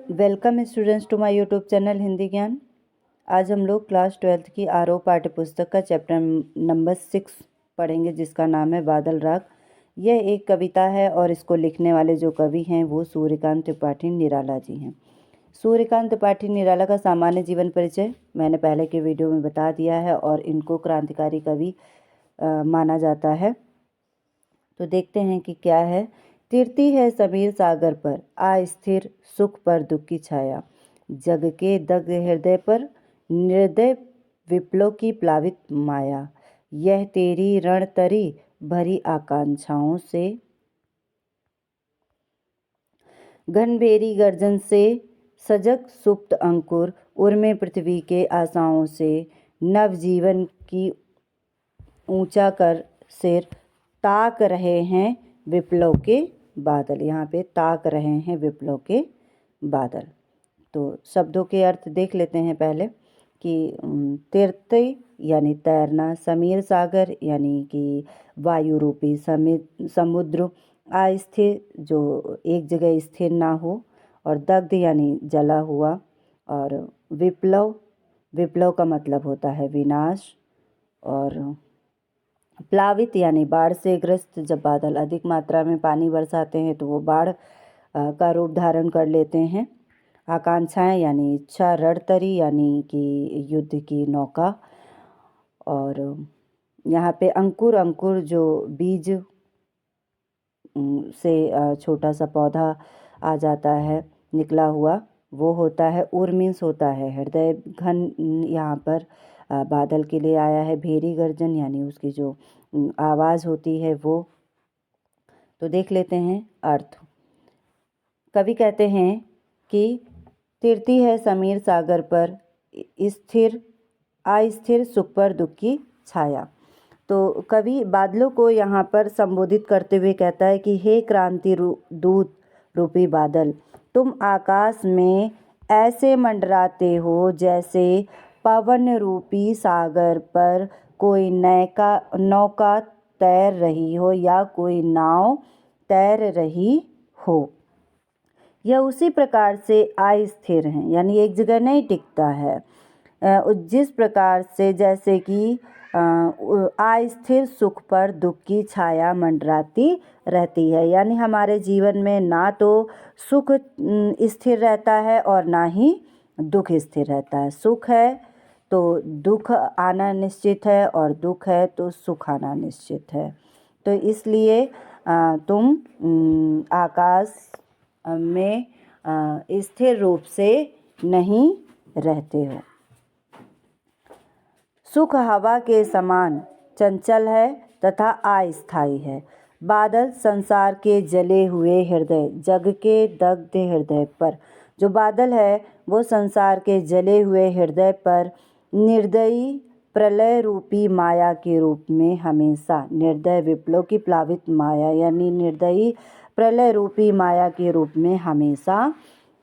Welcome students to my YouTube channel Hindi Gyan. आज हम लोग क्लास 12th की आरओ पाठ्य पुस्तक का चैप्टर नंबर 6 पढ़ेंगे, जिसका नाम है बादल राग। यह एक कविता है और इसको लिखने वाले जो कवि हैं वो सूर्यकांत त्रिपाठी निराला जी हैं। सूर्यकांत त्रिपाठी निराला का सामान्य जीवन परिचय मैंने पहले के वीडियो में बता दिया है और इनको क्रांतिकारी कवि माना जाता है। तो देखते हैं कि क्या है। तिरती है समीर सागर पर, अस्थिर सुख पर दुख की छाया। जग के दग्ध हृदय पर निर्दय विप्लव की प्लावित माया। यह तेरी रणतरी भरी आकांक्षाओं से, घनभेरी गर्जन से सजग सुप्त अंकुर उर्मे पृथ्वी के आशाओं से। नवजीवन की ऊंचा कर सिर ताक रहे हैं विप्लव के बादल। यहाँ पे ताक रहे हैं विप्लव के बादल। तो शब्दों के अर्थ देख लेते हैं पहले कि तीर्थ यानी तैरना, समीर सागर यानी कि वायु रूपी समुद्र, अस्थिर जो एक जगह स्थिर ना हो, और दग्ध यानी जला हुआ, और विप्लव का मतलब होता है विनाश, और प्लावित यानी बाढ़ से ग्रस्त। जब बादल अधिक मात्रा में पानी बरसाते हैं तो वो बाढ़ का रूप धारण कर लेते हैं। आकांक्षाएं यानी इच्छा, रणतरी यानी कि युद्ध की नौका, और यहाँ पे अंकुर जो बीज से छोटा सा पौधा आ जाता है निकला हुआ, वो होता है। उर मीन्स होता है हृदय। घन यहाँ पर बादल के लिए आया है। भेरी गर्जन यानी उसकी जो आवाज़ होती है वो। तो देख लेते हैं अर्थ। कवि कहते हैं कि तिरती है समीर सागर पर, अस्थिर सुख पर दुख की छाया। तो कवि बादलों को यहाँ पर संबोधित करते हुए कहता है कि हे क्रांति दूत रूपी बादल, तुम आकाश में ऐसे मंडराते हो जैसे पवन रूपी सागर पर कोई नौका तैर रही हो या कोई नाव तैर रही हो। यह उसी प्रकार से अस्थिर हैं, यानी एक जगह नहीं टिकता है, जिस प्रकार से जैसे कि अस्थिर सुख पर दुख की छाया मंडराती रहती है। यानी हमारे जीवन में ना तो सुख स्थिर रहता है और ना ही दुख स्थिर रहता है। सुख है तो दुख आना निश्चित है, और दुख है तो सुख आना निश्चित है। तो इसलिए तुम आकाश में स्थिर रूप से नहीं रहते हो। सुख हवा के समान चंचल है तथा अस्थायी है। बादल संसार के जले हुए हृदय, जग के दग्ध हृदय पर, जो बादल है वो संसार के जले हुए हृदय पर निर्दयी प्रलय रूपी माया के रूप में हमेशा, निर्दय विप्लव की प्लावित माया यानी निर्दयी प्रलय रूपी माया के रूप में हमेशा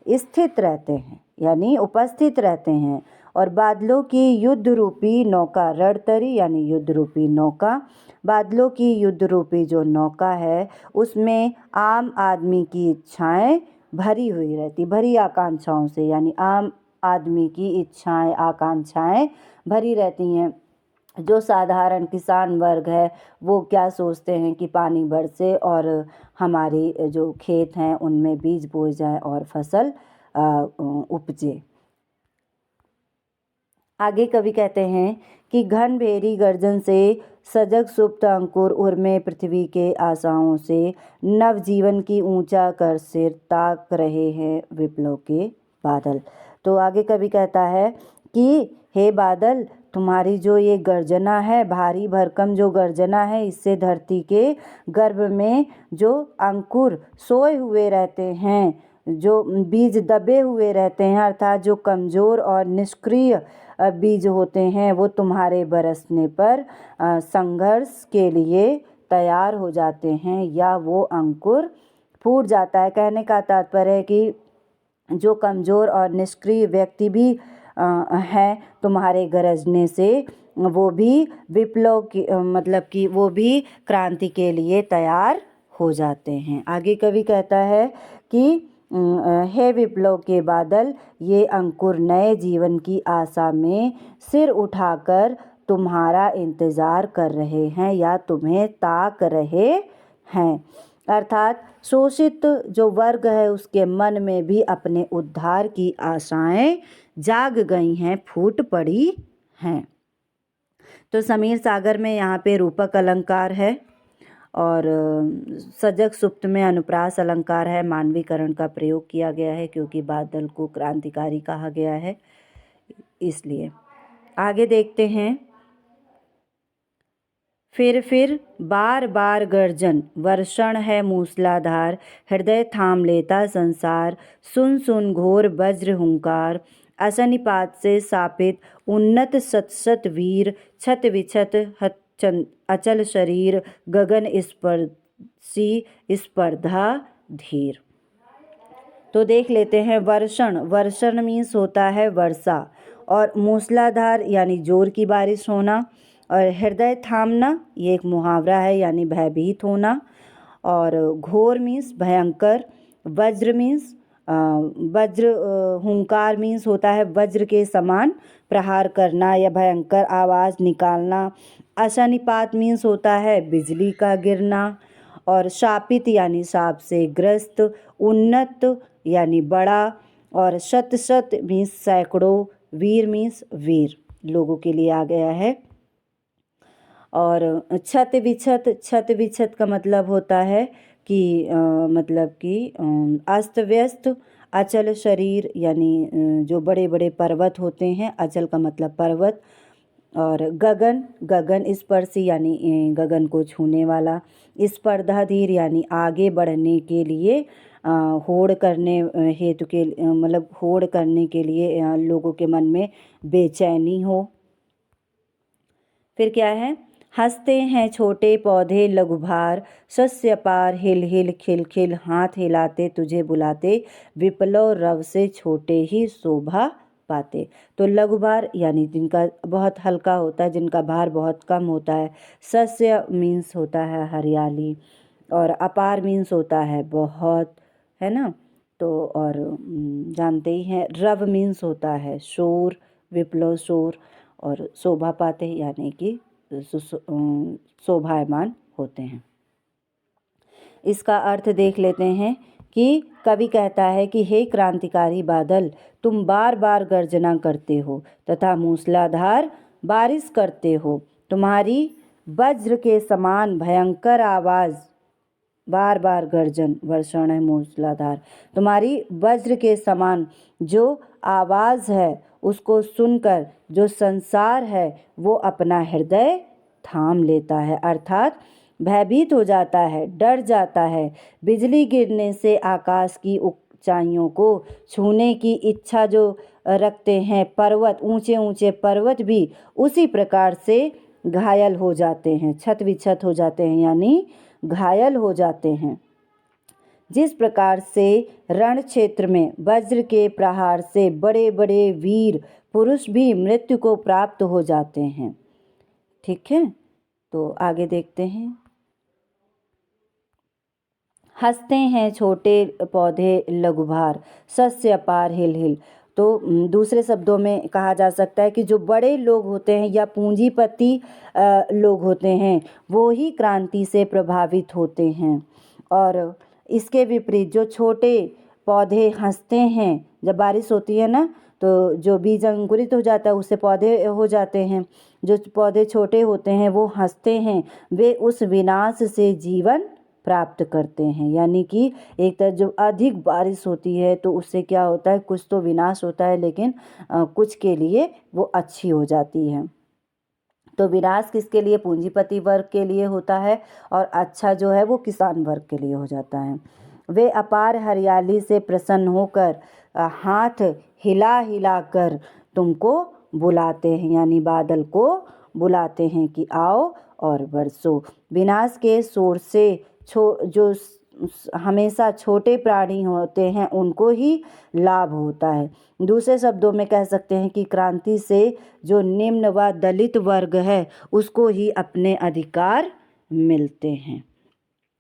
स्थित रहते हैं, यानी उपस्थित रहते हैं। और बादलों की युद्ध रूपी नौका, रणतरी यानी युद्ध रूपी नौका, बादलों की युद्ध रूपी जो नौका है उसमें आम आदमी की इच्छाएं भरी हुई रहती, भरी आकांक्षाओं से, यानी आम आदमी की इच्छाएं आकांक्षाएं भरी रहती हैं। जो साधारण किसान वर्ग है वो क्या सोचते हैं कि पानी बरसे और हमारी जो खेत हैं उनमें बीज बोए जाए और फसल उपजे। आगे कवि कहते हैं कि घनभेरी गर्जन से सजग सुप्त अंकुर उर्मे पृथ्वी के आशाओं से। नवजीवन की ऊंचा कर सिर ताक रहे हैं विप्लव के बादल। तो आगे कवि कहता है कि हे बादल, तुम्हारी जो ये गर्जना है, भारी भरकम जो गर्जना है, इससे धरती के गर्भ में जो अंकुर सोए हुए रहते हैं, जो बीज दबे हुए रहते हैं, अर्थात जो कमज़ोर और निष्क्रिय बीज होते हैं, वो तुम्हारे बरसने पर संघर्ष के लिए तैयार हो जाते हैं या वो अंकुर फूट जाता है। कहने का तात्पर्य है कि जो कमज़ोर और निष्क्रिय व्यक्ति भी हैं तुम्हारे गरजने से, वो भी विप्लव की मतलब कि वो भी क्रांति के लिए तैयार हो जाते हैं। आगे कवि कहता है कि हे विप्लव के बादल, ये अंकुर नए जीवन की आशा में सिर उठाकर तुम्हारा इंतज़ार कर रहे हैं या तुम्हें ताक रहे हैं। अर्थात शोषित जो वर्ग है उसके मन में भी अपने उद्धार की आशाएं जाग गई हैं, फूट पड़ी हैं। तो समीर सागर में यहाँ पे रूपक अलंकार है और सजग सुप्त में अनुप्रास अलंकार है। मानवीकरण का प्रयोग किया गया है क्योंकि बादल को क्रांतिकारी कहा गया है, इसलिए। आगे देखते हैं। फिर बार बार गर्जन, वर्षण है मूसलाधार, हृदय थाम लेता संसार, सुन सुन घोर वज्र हुंकार, असनिपात से सापित उन्नत सतसत वीर, छत विछत अचल शरीर, गगन स्पर्शी स्पर्धा धीर। तो देख लेते हैं। वर्षण मीन्स होता है वर्षा, और मूसलाधार यानी जोर की बारिश होना, और हृदय थामना ये एक मुहावरा है यानी भयभीत होना, और घोर मीन्स भयंकर, वज्र मीन्स हुंकार मीन्स होता है वज्र के समान प्रहार करना या भयंकर आवाज़ निकालना, अशनिपात मीन्स होता है बिजली का गिरना, और शापित यानी शाप से ग्रस्त, उन्नत यानी बड़ा, और शत मीन्स सैकड़ों, वीर मीन्स वीर लोगों के लिए आ गया है। और छत विछत का मतलब होता है कि अस्त व्यस्त, अचल शरीर यानी जो बड़े बड़े पर्वत होते हैं, अचल का मतलब पर्वत, और गगन स्पर्शी यानी गगन को छूने वाला, स्पर्धाधीर यानी आगे बढ़ने के लिए होड़ करने हेतु के मतलब होड़ करने के लिए लोगों के मन में बेचैनी हो। फिर क्या है। हंसते हैं छोटे पौधे लघुभार, सस्य पार हिल हिल खिल खिल, हाथ हिलाते तुझे बुलाते, विप्लव रव से छोटे ही शोभा पाते। तो लघुभार यानी जिनका बहुत हल्का होता है, जिनका भार बहुत कम होता है। सस्य मीन्स होता है हरियाली, और अपार मीन्स होता है बहुत, है ना। तो और जानते ही हैं। रव मीन्स होता है शोर, विप्लव शोर, और शोभा पाते यानी कि शोभायमान होते हैं। इसका अर्थ देख लेते हैं कि कवि कहता है कि हे क्रांतिकारी बादल, तुम बार बार गर्जना करते हो तथा मूसलाधार बारिश करते हो। तुम्हारी वज्र के समान भयंकर आवाज़, बार बार गर्जन, वर्षण है मूसलाधार, तुम्हारी वज्र के समान जो आवाज़ है उसको सुनकर जो संसार है वो अपना हृदय थाम लेता है, अर्थात भयभीत हो जाता है, डर जाता है। बिजली गिरने से आकाश की ऊंचाइयों को छूने की इच्छा जो रखते हैं पर्वत, ऊंचे ऊंचे पर्वत भी उसी प्रकार से घायल हो जाते हैं, छत विछत हो जाते हैं यानी घायल हो जाते हैं। जिस प्रकार से रण क्षेत्र में वज्र के प्रहार से बड़े बड़े वीर पुरुष भी मृत्यु को प्राप्त हो जाते हैं। ठीक है, तो आगे देखते हैं। हंसते हैं छोटे पौधे लघुभार, सस्य अपार हिल हिल। तो दूसरे शब्दों में कहा जा सकता है कि जो बड़े लोग होते हैं या पूंजीपति लोग होते हैं वो ही क्रांति से प्रभावित होते हैं, और इसके विपरीत जो छोटे पौधे हंसते हैं, जब बारिश होती है ना तो जो बीज अंकुरित हो जाता है उससे पौधे हो जाते हैं। जो पौधे छोटे होते हैं वो हंसते हैं, वे उस विनाश से जीवन प्राप्त करते हैं। यानी कि एक तरह जो अधिक बारिश होती है तो उससे क्या होता है, कुछ तो विनाश होता है लेकिन कुछ के लिए वो अच्छी हो जाती है। तो विनाश किसके लिए, पूंजीपति वर्ग के लिए होता है, और अच्छा जो है वो किसान वर्ग के लिए हो जाता है। वे अपार हरियाली से प्रसन्न होकर हाथ हिला हिला कर तुमको बुलाते हैं, यानी बादल को बुलाते हैं कि आओ और बरसो। विनाश के शोर से जो हमेशा छोटे प्राणी होते हैं उनको ही लाभ होता है। दूसरे शब्दों में कह सकते हैं कि क्रांति से जो निम्न व दलित वर्ग है उसको ही अपने अधिकार मिलते हैं।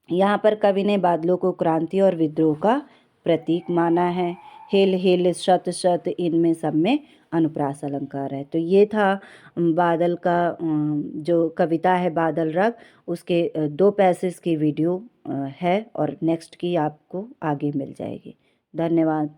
यहाँ पर कवि ने बादलों को क्रांति और विद्रोह का प्रतीक माना है। हेल हेल शत शत, इनमें सब में अनुप्रास अलंकार है। तो ये था बादल का जो कविता है बादल रग, उसके 2 पैसेज की वीडियो है और नेक्स्ट की आपको आगे मिल जाएगी। धन्यवाद।